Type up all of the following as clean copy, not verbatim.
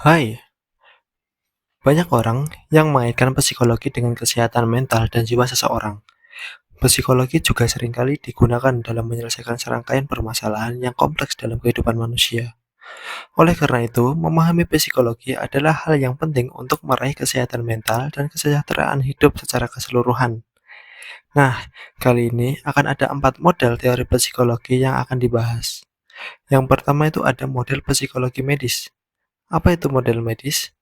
Hai, banyak orang yang mengaitkan psikologi dengan kesehatan mental dan jiwa seseorang. Psikologi juga seringkali digunakan dalam menyelesaikan serangkaian permasalahan yang kompleks dalam kehidupan manusia. Oleh karena itu, memahami psikologi adalah hal yang penting untuk meraih kesehatan mental dan kesejahteraan hidup secara keseluruhan. Nah, kali ini akan ada 4 model teori psikologi yang akan dibahas. Yang pertama itu ada model psikologi medis. Apa itu model medis?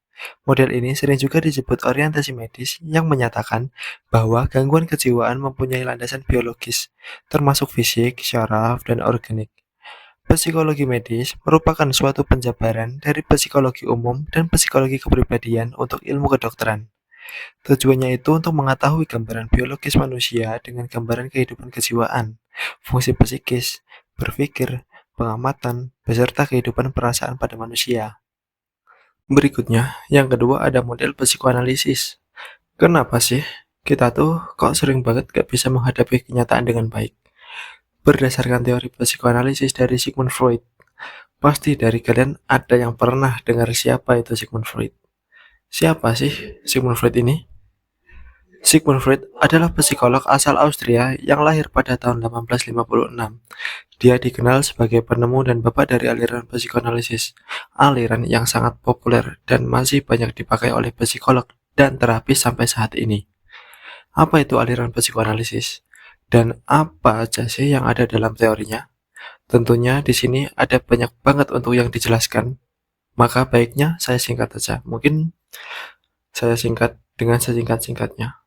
Model ini sering juga disebut orientasi medis yang menyatakan bahwa gangguan kejiwaan mempunyai landasan biologis, termasuk fisik, syaraf, dan organik. Psikologi medis merupakan suatu penjabaran dari psikologi umum dan psikologi kepribadian untuk ilmu kedokteran. Tujuannya itu untuk mengetahui gambaran biologis manusia dengan gambaran kehidupan kejiwaan, fungsi psikis, berpikir, pengamatan, beserta kehidupan perasaan pada manusia. Berikutnya, yang kedua ada model psikoanalisis. Kenapa sih kita tuh kok sering banget gak bisa menghadapi kenyataan dengan baik? Berdasarkan teori psikoanalisis dari Sigmund Freud, pasti dari kalian ada yang pernah dengar siapa itu Sigmund Freud. Siapa sih Sigmund Freud ini? Sigmund Freud adalah psikolog asal Austria yang lahir pada tahun 1856. Dia dikenal sebagai penemu dan bapak dari aliran psikoanalisis, aliran yang sangat populer dan masih banyak dipakai oleh psikolog dan terapis sampai saat ini. Apa itu aliran psikoanalisis? Dan apa aja sih yang ada dalam teorinya? Tentunya di sini ada banyak banget untuk yang dijelaskan, maka baiknya saya singkat saja. Mungkin saya singkat dengan sesingkat-singkatnya.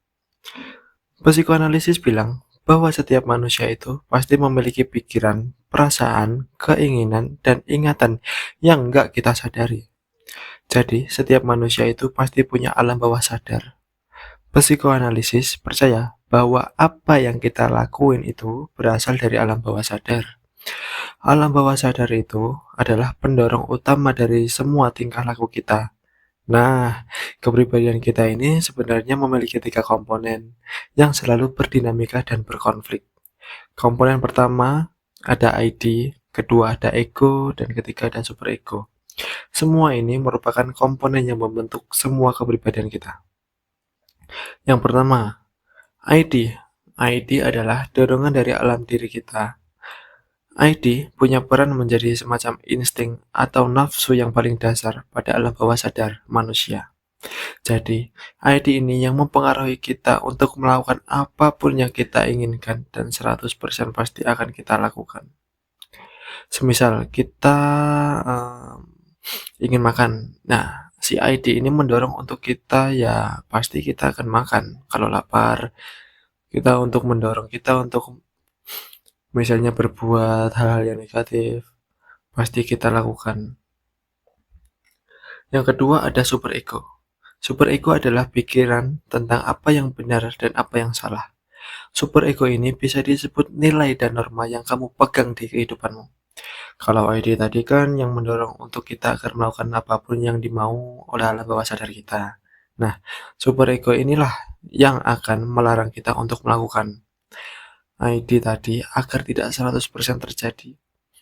Psikoanalisis bilang bahwa setiap manusia itu pasti memiliki pikiran, perasaan, keinginan, dan ingatan yang nggak kita sadari. Jadi, setiap manusia itu pasti punya alam bawah sadar. Psikoanalisis percaya bahwa apa yang kita lakuin itu berasal dari alam bawah sadar. Alam bawah sadar itu adalah pendorong utama dari semua tingkah laku kita. Nah, kepribadian kita ini sebenarnya memiliki 3 komponen yang selalu berdinamika dan berkonflik. Komponen pertama ada ID, kedua ada ego, dan ketiga ada superego. Semua ini merupakan komponen yang membentuk semua kepribadian kita. Yang pertama, ID. ID adalah dorongan dari alam diri kita. ID punya peran menjadi semacam insting atau nafsu yang paling dasar pada alam bawah sadar manusia. Jadi, ID ini yang mempengaruhi kita untuk melakukan apapun yang kita inginkan dan 100% pasti akan kita lakukan. Semisal kita ingin makan. Nah, si ID ini mendorong untuk kita ya pasti kita akan makan. Kalau lapar, kita untuk mendorong kita untuk misalnya berbuat hal-hal yang negatif, pasti kita lakukan. Yang kedua ada superego. Superego adalah pikiran tentang apa yang benar dan apa yang salah. Superego ini bisa disebut nilai dan norma yang kamu pegang di kehidupanmu. Kalau ID tadi kan yang mendorong untuk kita agar melakukan apapun yang dimau oleh alam bawah sadar kita. Nah, superego inilah yang akan melarang kita untuk melakukan ID tadi agar tidak 100% terjadi.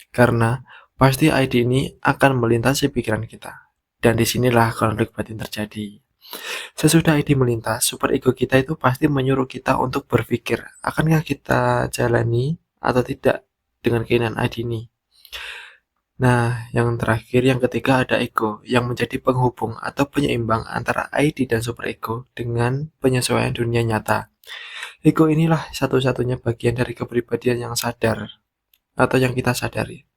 Karena pasti ID ini akan melintasi pikiran kita. Dan disinilah konflik batin terjadi. Sesudah ID melintas, superego kita itu pasti menyuruh kita untuk berpikir, akankah kita jalani atau tidak dengan keinginan ID ini. Nah, yang terakhir, yang ketiga ada ego, yang menjadi penghubung atau penyeimbang antara ID dan superego dengan penyesuaian dunia nyata. Ego inilah satu-satunya bagian dari kepribadian yang sadar atau yang kita sadari,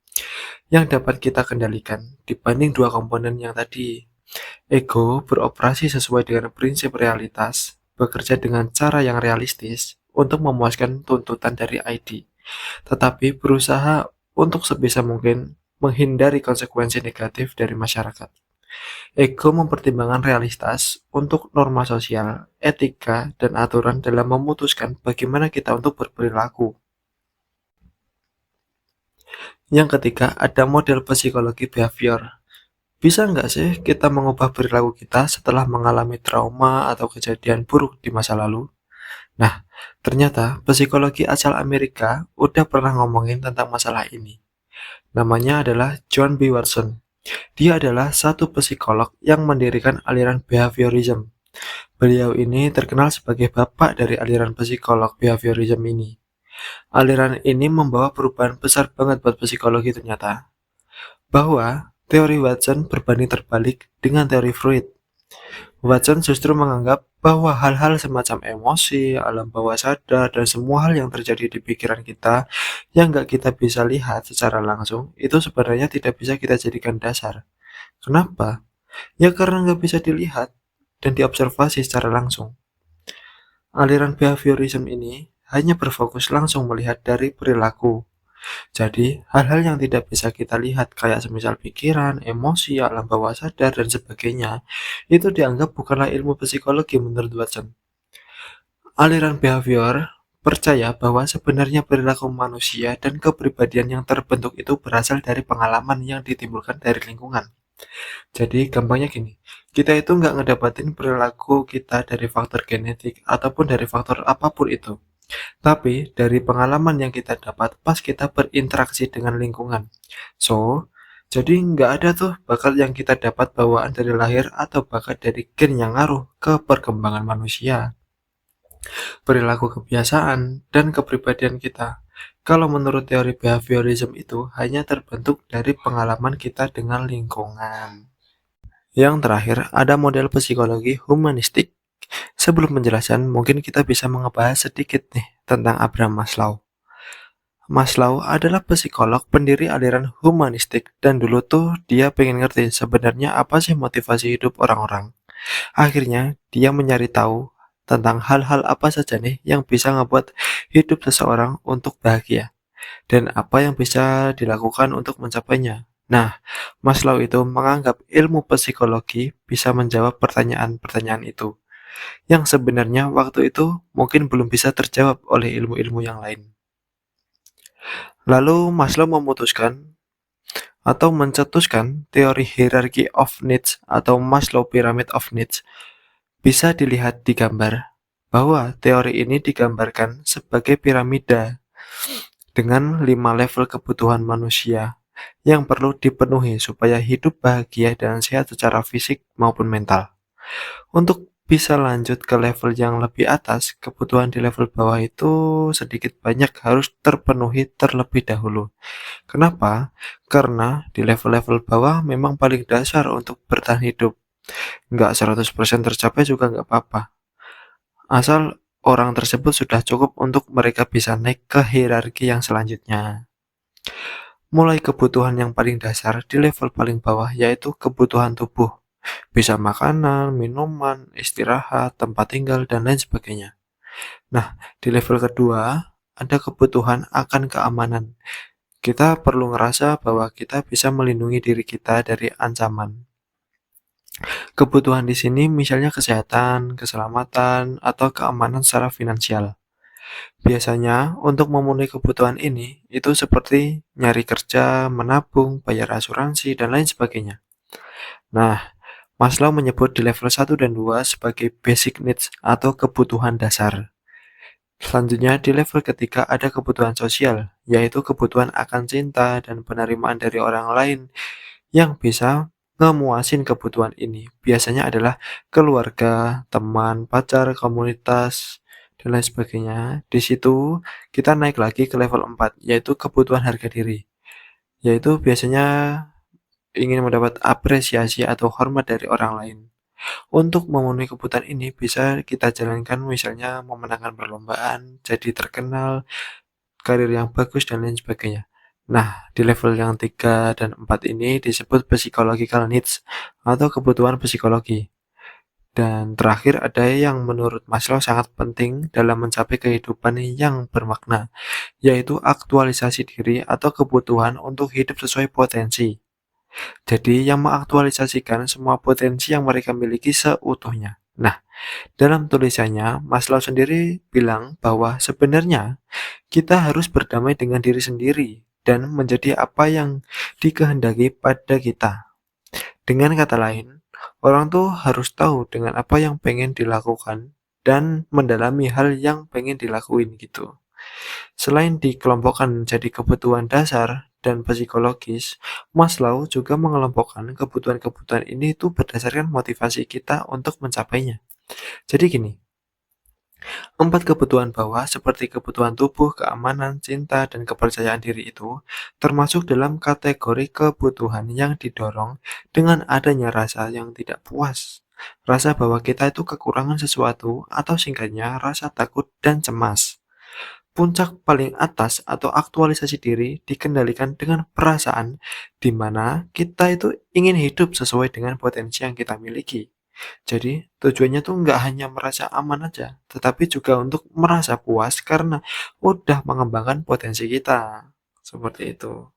yang dapat kita kendalikan dibanding 2 komponen yang tadi. Ego beroperasi sesuai dengan prinsip realitas, bekerja dengan cara yang realistis untuk memuaskan tuntutan dari ID, tetapi berusaha untuk sebisa mungkin menghindari konsekuensi negatif dari masyarakat. Ego mempertimbangkan realitas untuk norma sosial, etika, dan aturan dalam memutuskan bagaimana kita untuk berperilaku. Yang ketiga, ada model psikologi behavior. Bisa nggak sih kita mengubah perilaku kita setelah mengalami trauma atau kejadian buruk di masa lalu? Nah, ternyata psikologi asal Amerika udah pernah ngomongin tentang masalah ini. Namanya adalah John B. Watson. Dia adalah satu psikolog yang mendirikan aliran behaviorism. Beliau ini terkenal sebagai bapak dari aliran psikolog behaviorism ini. Aliran ini membawa perubahan besar banget buat psikologi ternyata. Bahwa teori Watson berbanding terbalik dengan teori Freud. Watson justru menganggap bahwa hal-hal semacam emosi, alam bawah sadar, dan semua hal yang terjadi di pikiran kita yang nggak kita bisa lihat secara langsung, itu sebenarnya tidak bisa kita jadikan dasar. Kenapa? Ya karena nggak bisa dilihat dan diobservasi secara langsung. Aliran behaviorism ini hanya berfokus langsung melihat dari perilaku. Jadi, hal-hal yang tidak bisa kita lihat kayak semisal pikiran, emosi, alam bawah sadar, dan sebagainya, itu dianggap bukanlah ilmu psikologi menurut Watson. Aliran behavior percaya bahwa sebenarnya perilaku manusia dan kepribadian yang terbentuk itu berasal dari pengalaman yang ditimbulkan dari lingkungan. Jadi gampangnya gini, kita itu nggak ngedapatin perilaku kita dari faktor genetik ataupun dari faktor apapun itu. Tapi dari pengalaman yang kita dapat pas kita berinteraksi dengan lingkungan. So, jadi nggak ada tuh bakat yang kita dapat bawaan dari lahir atau bakat dari gen yang ngaruh ke perkembangan manusia, perilaku kebiasaan, dan kepribadian kita. Kalau menurut teori behaviorism itu hanya terbentuk dari pengalaman kita dengan lingkungan. Yang terakhir, ada model psikologi humanistik. Sebelum menjelaskan, mungkin kita bisa mengebahas sedikit nih tentang Abraham Maslow. Maslow adalah psikolog pendiri aliran humanistik dan dulu tuh dia pengen ngerti sebenarnya apa sih motivasi hidup orang-orang. Akhirnya dia mencari tahu tentang hal-hal apa saja nih yang bisa ngebuat hidup seseorang untuk bahagia dan apa yang bisa dilakukan untuk mencapainya. Nah, Maslow itu menganggap ilmu psikologi bisa menjawab pertanyaan-pertanyaan itu yang sebenarnya waktu itu mungkin belum bisa terjawab oleh ilmu-ilmu yang lain. Lalu Maslow memutuskan atau mencetuskan teori hierarchy of needs atau Maslow Pyramid of Needs. Bisa dilihat di gambar bahwa teori ini digambarkan sebagai piramida dengan 5 level kebutuhan manusia yang perlu dipenuhi supaya hidup bahagia dan sehat secara fisik maupun mental. Untuk bisa lanjut ke level yang lebih atas, kebutuhan di level bawah itu sedikit banyak harus terpenuhi terlebih dahulu. Kenapa? Karena di level-level bawah memang paling dasar untuk bertahan hidup. Nggak 100% tercapai juga nggak apa-apa. Asal orang tersebut sudah cukup untuk mereka bisa naik ke hierarki yang selanjutnya. Mulai kebutuhan yang paling dasar di level paling bawah yaitu kebutuhan tubuh. Bisa makanan, minuman, istirahat, tempat tinggal, dan lain sebagainya. Nah, di level kedua ada kebutuhan akan keamanan. Kita perlu ngerasa bahwa kita bisa melindungi diri kita dari ancaman. Kebutuhan di sini misalnya kesehatan, keselamatan, atau keamanan secara finansial. Biasanya untuk memenuhi kebutuhan ini itu seperti nyari kerja, menabung, bayar asuransi, dan lain sebagainya. Nah, Maslow menyebut di level 1 dan 2 sebagai basic needs atau kebutuhan dasar. Selanjutnya di level ketiga ada kebutuhan sosial, yaitu kebutuhan akan cinta dan penerimaan dari orang lain yang bisa ngemuasin kebutuhan ini. Biasanya adalah keluarga, teman, pacar, komunitas, dan lain sebagainya. Di situ kita naik lagi ke level 4, yaitu kebutuhan harga diri. Yaitu biasanya ingin mendapat apresiasi atau hormat dari orang lain. Untuk memenuhi kebutuhan ini bisa kita jalankan misalnya memenangkan perlombaan, jadi terkenal, karir yang bagus, dan lain sebagainya. Nah, di level yang 3 dan 4 ini disebut psychological needs atau kebutuhan psikologi. Dan terakhir ada yang menurut Maslow sangat penting dalam mencapai kehidupan yang bermakna, yaitu aktualisasi diri atau kebutuhan untuk hidup sesuai potensi. Jadi yang mengaktualisasikan semua potensi yang mereka miliki seutuhnya. Nah, dalam tulisannya, Maslow sendiri bilang bahwa sebenarnya kita harus berdamai dengan diri sendiri dan menjadi apa yang dikehendaki pada kita. Dengan kata lain, orang tuh harus tahu dengan apa yang pengen dilakukan dan mendalami hal yang pengen dilakuin gitu. Selain dikelompokkan menjadi kebutuhan dasar dan psikologis, Maslow juga mengelompokkan kebutuhan-kebutuhan ini itu berdasarkan motivasi kita untuk mencapainya. Jadi gini, 4 kebutuhan bawah seperti kebutuhan tubuh, keamanan, cinta, dan kepercayaan diri itu termasuk dalam kategori kebutuhan yang didorong dengan adanya rasa yang tidak puas. Rasa bahwa kita itu kekurangan sesuatu atau singkatnya rasa takut dan cemas. Puncak paling atas atau aktualisasi diri dikendalikan dengan perasaan di mana kita itu ingin hidup sesuai dengan potensi yang kita miliki. Jadi tujuannya tuh nggak hanya merasa aman aja, tetapi juga untuk merasa puas karena udah mengembangkan potensi kita. Seperti itu.